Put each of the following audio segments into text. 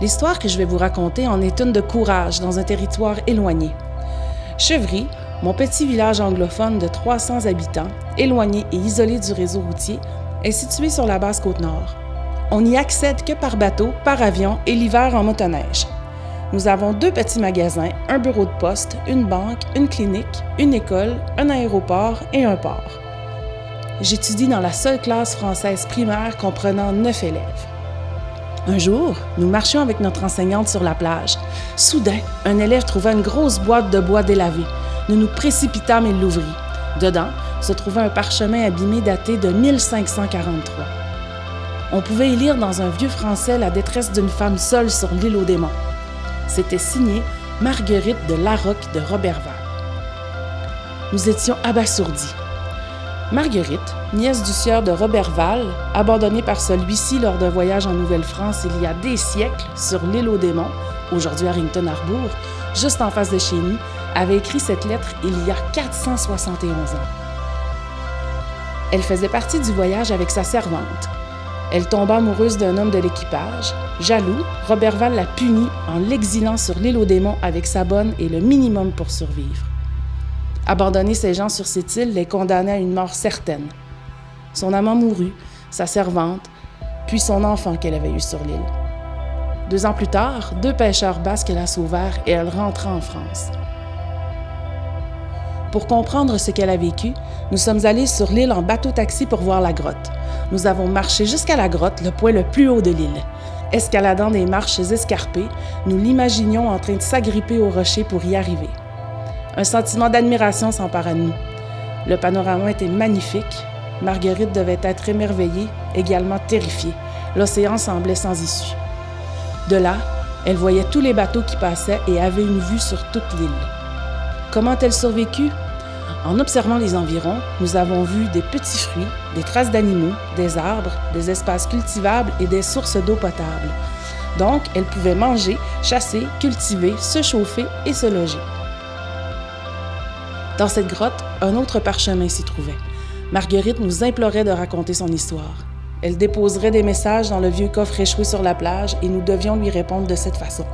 L'histoire que je vais vous raconter en est une de courage dans un territoire éloigné. Chevry, mon petit village anglophone de 300 habitants, éloigné et isolé du réseau routier, est situé sur la basse Côte-Nord. On n'y accède que par bateau, par avion et l'hiver en motoneige. Nous avons 2 petits magasins, un bureau de poste, une banque, une clinique, une école, un aéroport et un port. J'étudie dans la seule classe française primaire comprenant 9 élèves. Un jour, nous marchions avec notre enseignante sur la plage. Soudain, un élève trouva une grosse boîte de bois délavée. Nous nous précipitâmes et l'ouvrit. Dedans se trouvait un parchemin abîmé daté de 1543. On pouvait y lire dans un vieux français la détresse d'une femme seule sur l'île aux démons. C'était signé Marguerite de Larocque de Roberval. Nous étions abasourdis. Marguerite, nièce du sieur de Roberval, abandonnée par celui-ci lors d'un voyage en Nouvelle-France il y a des siècles sur l'île aux démons, aujourd'hui Harrington Harbour, juste en face de chez nous, avait écrit cette lettre il y a 471 ans. Elle faisait partie du voyage avec sa servante. Elle tomba amoureuse d'un homme de l'équipage. Jaloux, Roberval la punit en l'exilant sur l'île aux démons avec sa bonne et le minimum pour survivre. Abandonner ces gens sur cette île les condamnait à une mort certaine. Son amant mourut, sa servante, puis son enfant qu'elle avait eu sur l'île. 2 ans plus tard, 2 pêcheurs basques la sauvèrent et elle rentra en France. Pour comprendre ce qu'elle a vécu, nous sommes allés sur l'île en bateau-taxi pour voir la grotte. Nous avons marché jusqu'à la grotte, le point le plus haut de l'île. Escaladant des marches escarpées, nous l'imaginions en train de s'agripper au rocher pour y arriver. Un sentiment d'admiration s'empara de nous. Le panorama était magnifique. Marguerite devait être émerveillée, également terrifiée. L'océan semblait sans issue. De là, elle voyait tous les bateaux qui passaient et avait une vue sur toute l'île. Comment a-t-elle survécu? En observant les environs, nous avons vu des petits fruits, des traces d'animaux, des arbres, des espaces cultivables et des sources d'eau potable. Donc, elle pouvait manger, chasser, cultiver, se chauffer et se loger. Dans cette grotte, un autre parchemin s'y trouvait. Marguerite nous implorait de raconter son histoire. Elle déposerait des messages dans le vieux coffre échoué sur la plage et nous devions lui répondre de cette façon.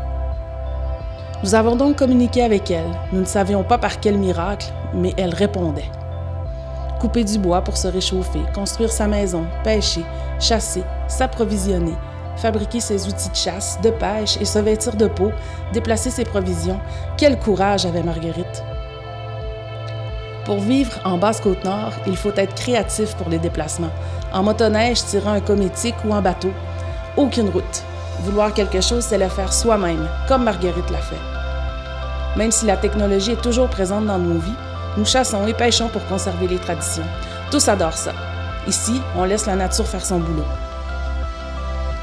Nous avons donc communiqué avec elle. Nous ne savions pas par quel miracle, mais elle répondait. Couper du bois pour se réchauffer, construire sa maison, pêcher, chasser, s'approvisionner, fabriquer ses outils de chasse, de pêche et se vêtir de peau, déplacer ses provisions. Quel courage avait Marguerite! Pour vivre en Basse-Côte-Nord, il faut être créatif pour les déplacements. En motoneige, tirant un cométique ou en bateau. Aucune route. Vouloir quelque chose, c'est le faire soi-même, comme Marguerite l'a fait. Même si la technologie est toujours présente dans nos vies, nous chassons et pêchons pour conserver les traditions. Tous adorent ça. Ici, on laisse la nature faire son boulot.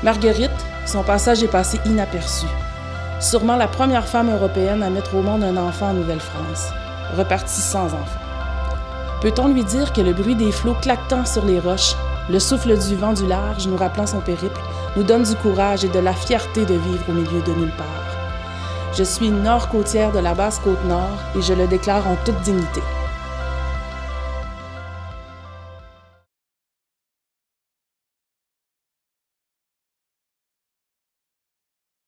Marguerite, son passage est passé inaperçu. Sûrement la première femme européenne à mettre au monde un enfant en Nouvelle-France. Repartie sans enfant. Peut-on lui dire que le bruit des flots claquetant sur les roches, le souffle du vent du large nous rappelant son périple, nous donne du courage et de la fierté de vivre au milieu de nulle part. Je suis nord-côtière de la Basse-Côte-Nord et je le déclare en toute dignité.